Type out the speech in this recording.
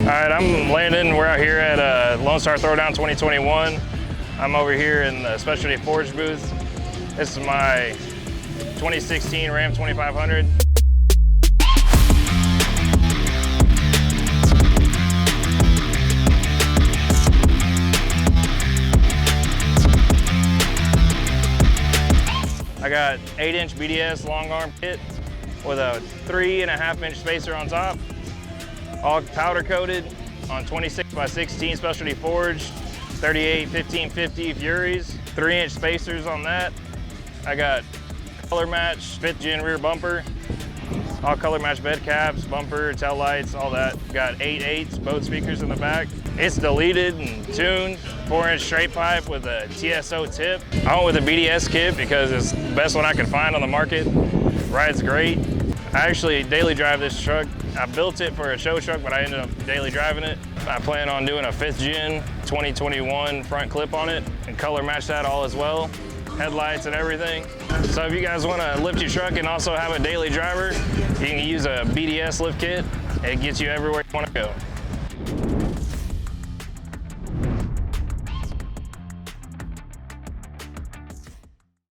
right, I'm Landon. We're out here at Lone Star Throwdown 2021. I'm over here in the Specialty Forge booth. This is my 2016 Ram 2500. I got 8-inch BDS long arm kit with a 3.5-inch spacer on top, all powder coated on 26x16 Specialty Forge, 38 1550 Furies, 3-inch spacers on that. I got color match 5th gen rear bumper, all color match bed caps, bumper, tail lights, all that. Got 8/8 Bode speakers in the back. It's deleted and tuned, 4-inch straight pipe with a TSO tip. I went with a BDS kit because it's the best one I could find on the market. Rides great. I actually daily drive this truck. I built it for a show truck, but I ended up daily driving it. I plan on doing a 5th gen 2021 front clip on it and color match that all as well. Headlights and everything. So if you guys want to lift your truck and also have a daily driver, you can use a BDS lift kit. It gets you everywhere you want to go.